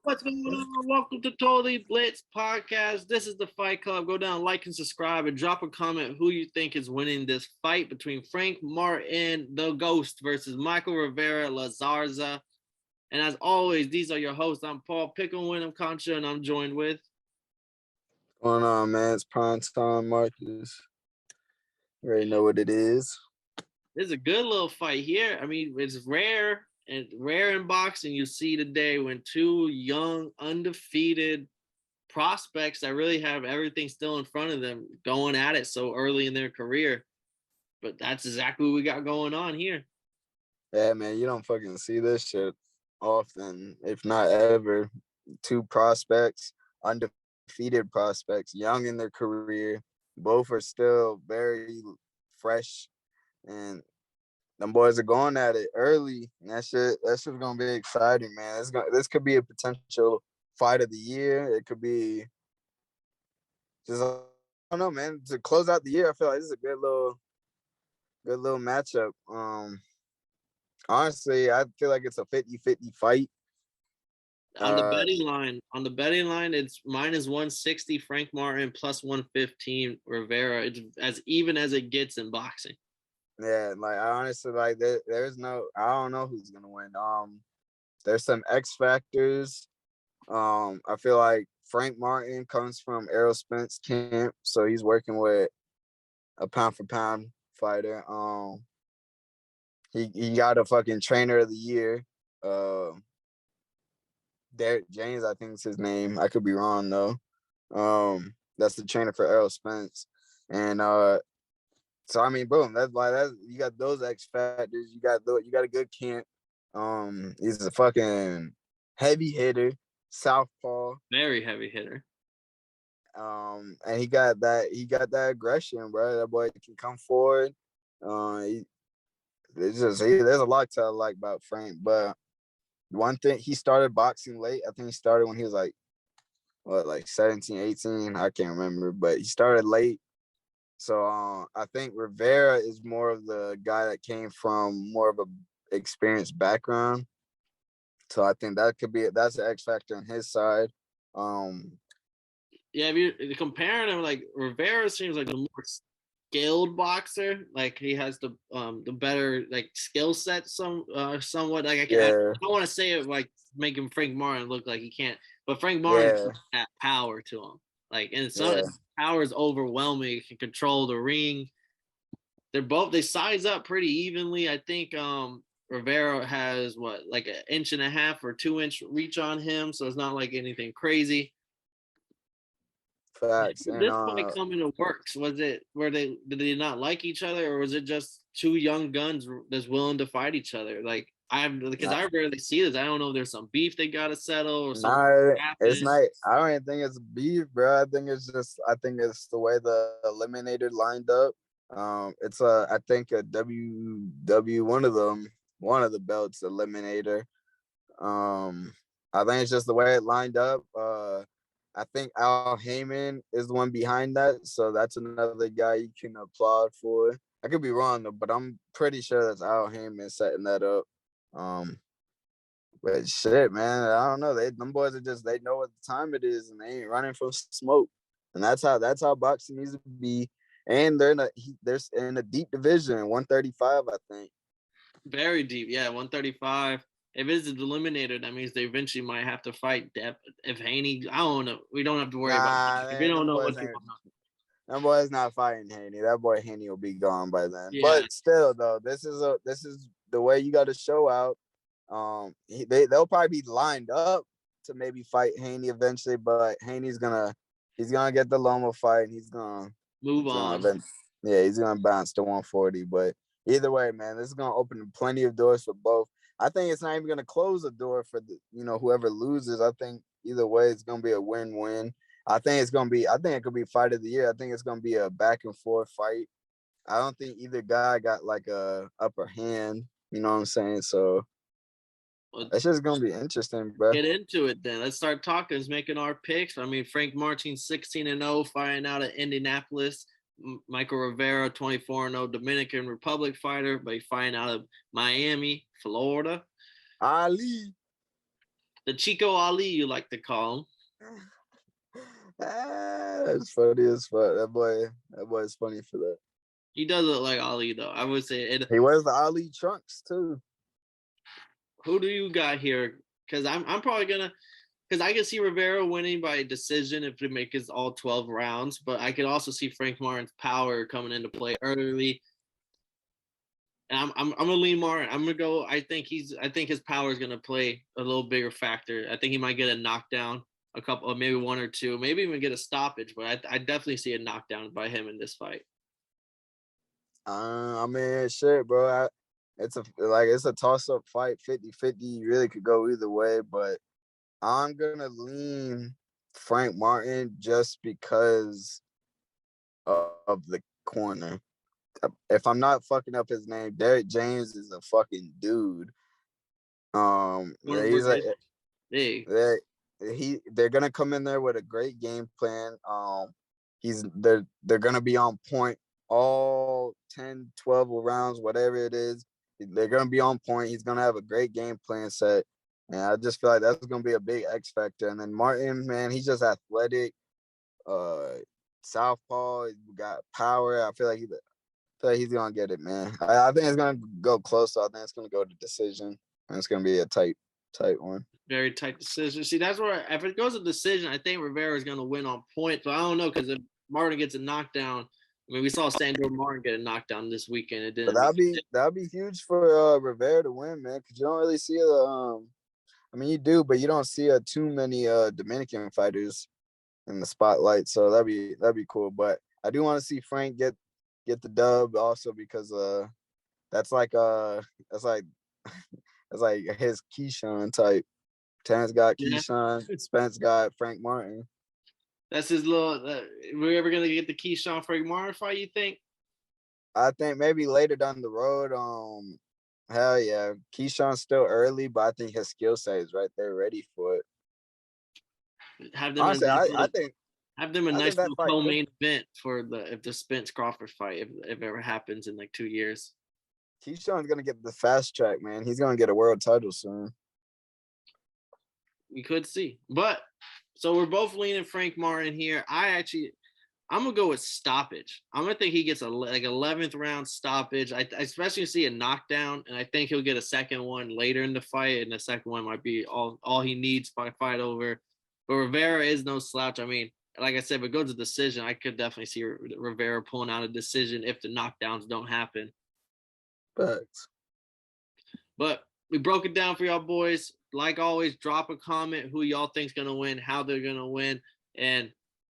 What's going on? Welcome to Totally Blitz Podcast. This is the Fight Club. Go down, like, and subscribe, and drop a comment who you think is winning this fight between Frank Martin, the Ghost, versus Michel Rivera, La Zarza. And as always, these are your hosts. I'm Paul Pickle, Wyndham Concha, and I'm joined with... What's going on, man? It's prime time, Marcus. You already know what it is. This is a good little fight here. I mean, it's rare in boxing. You see today when two young, undefeated prospects that really have everything still in front of them going at it so early in their career. But that's exactly what we got going on here. Yeah, man, you don't fucking see this shit often, if not ever. Two prospects, undefeated prospects, young in their career. Both are still very fresh, and them boys are going at it early. And that's gonna be exciting, man. This could be a potential fight of the year. It could be just, I don't know, man. To close out the year, I feel like this is a good little matchup. Honestly, I feel like it's a 50-50 fight. On the betting line, it's minus 160 Frank Martin, plus 115 Rivera. It's as even as it gets in boxing. Yeah, like I honestly like there's no, I don't know who's gonna win. There's some X factors. I feel like Frank Martin comes from Errol Spence camp, so he's working with a pound for pound fighter. He got a fucking trainer of the year. Derek James, I think is his name. I could be wrong though. That's the trainer for Errol Spence, and so I mean, boom. That's you got those X factors. You got a good camp. He's a fucking heavy hitter, southpaw, very heavy hitter. And he got that aggression, bro. That boy can come forward. There's a lot to like about Frank, but one thing, he started boxing late. I think he started when he was like 17, 18. I can't remember, but he started late. So I think Rivera is more of the guy that came from more of a experienced background. So I think that's an X factor on his side. Yeah, if you're comparing him, like Rivera seems like the more skilled boxer. Like he has the better like skill set somewhat. Like I don't want to say it like making Frank Martin look like he can't, but Frank Martin has that power to him. Like, and power is overwhelming. He can control the ring. They size up pretty evenly. I think Rivera has like an 1.5 or 2 inch reach on him, so it's not like anything crazy. Facts. This fight coming to works. Did they not like each other, or was it just two young guns that's willing to fight each other? Like I rarely see this. I don't know if there's some beef they gotta settle or something. It's not. I don't even think it's beef, bro. I think it's the way the eliminator lined up. It's I think a one of the belts eliminator. I think it's just the way it lined up. I think Al Heyman is the one behind that, so that's another guy you can applaud for. I could be wrong though, but I'm pretty sure that's Al Heyman setting that up. But shit, man, I don't know. Them boys they know what the time it is, and they ain't running from smoke. And that's how boxing needs to be. And they're in a deep division, 135, I think. Very deep, yeah, 135. If it's the eliminator, that means they eventually might have to fight if Haney. I don't know. We don't have to worry about that. If we don't know what's going on. That boy's not fighting Haney. That boy Haney will be gone by then. Yeah. But still, though, this is the way you got to show out. They'll probably be lined up to maybe fight Haney eventually, but he's gonna get the Loma fight, and he's gonna move on. He's gonna bounce to 140. But either way, man, this is gonna open plenty of doors for both. I think it's not even gonna close the door for whoever loses. I think either way, it's gonna be a win-win. I think it could be fight of the year. I think it's gonna be a back and forth fight. I don't think either guy got like a upper hand. You know what I'm saying? So that's just gonna be interesting, bro. Get into it then. Let's start talking. Making our picks. I mean, Frank Martin 16-0, fighting out of Indianapolis. Michel Rivera 24-0, Dominican Republic fighter, but he's fighting out of Miami, Florida. Ali. the Chico Ali, you like to call him. That's funny as fuck. That boy is funny for that. He does look like Ali though. I would say. He wears the Ali trunks too. Who do you got here? Because I'm probably gonna. Because I can see Rivera winning by decision if it makes all 12 rounds, but I could also see Frank Martin's power coming into play early. And I'm gonna lean Martin. I'm gonna go. I think his power is gonna play a little bigger factor. I think he might get a knockdown, a couple, maybe one or two, maybe even get a stoppage. But I definitely see a knockdown by him in this fight. I mean, shit, bro. It's a toss-up fight, 50-50. You really could go either way, but I'm gonna lean Frank Martin just because of the corner. If I'm not fucking up his name, Derek James is a fucking dude. They're gonna come in there with a great game plan. They're gonna be on point all 10, 12 rounds, whatever it is. They're gonna be on point. He's gonna have a great game plan set. And I just feel like that's going to be a big X factor. And then Martin, man, he's just athletic, southpaw. He's got power. I feel like he's going to get it, man. I think it's going to go close. So I think it's going to go to decision. And it's going to be a tight one. Very tight decision. See, that's where if it goes to decision, I think Rivera is going to win on point. But I don't know because if Martin gets a knockdown, I mean, we saw Sandor Martin get a knockdown this weekend. It didn't. That'd be huge for Rivera to win, man. Because you don't really see I mean, you do, but you don't see too many Dominican fighters in the spotlight, so that'd be cool. But I do want to see Frank get the dub also because that's like his Keyshawn type. Terrence got Keyshawn, Spence got Frank Martin. That's his little. We're ever gonna get the Keyshawn Frank Martin fight? You think? I think maybe later down the road. Hell yeah, Keyshawn's still early, but I think his skill set is right there, ready for it. Honestly, have them a nice little co-main event for if the Spence Crawford fight, if it ever happens in like 2 years. Keyshawn's gonna get the fast track, man. He's gonna get a world title soon. We could see, but so we're both leaning Frank Martin here. I'm gonna go with stoppage. I'm gonna think he gets a 11th round stoppage. I especially see a knockdown, and I think he'll get a second one later in the fight, and the second one might be all he needs by fight over. But Rivera is no slouch. I mean, like I said, if it goes to decision, I could definitely see Rivera pulling out a decision if the knockdowns don't happen. Thanks. But we broke it down for y'all boys. Like always, drop a comment who y'all think's gonna win, how they're gonna win, and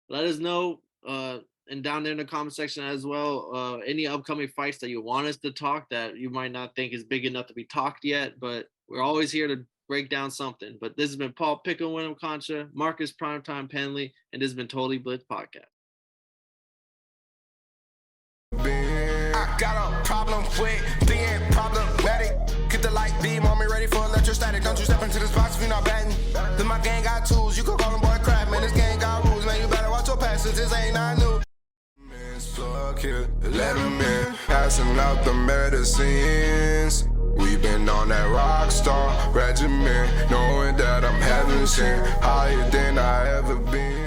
let us know. And down there in the comment section as well, any upcoming fights that you want us to talk that you might not think is big enough to be talked yet, but we're always here to break down something. But this has been Paul Pickle, Wyndham Concha, Marcus Primetime Penley, and this has been Totally Blitz Podcast. I got a problem with being problematic. Get the light beam on me, ready for electrostatic. Don't you step into this box if you're not batting. Then my gang got tools, you can call them boy crap. Man, this gang got rules, man, you better watch your passes, this ain't not new. Man's plug here, let him in. Passing out the medicines. We've been on that rock star regimen, knowing that I'm heaven sent, higher than I ever been.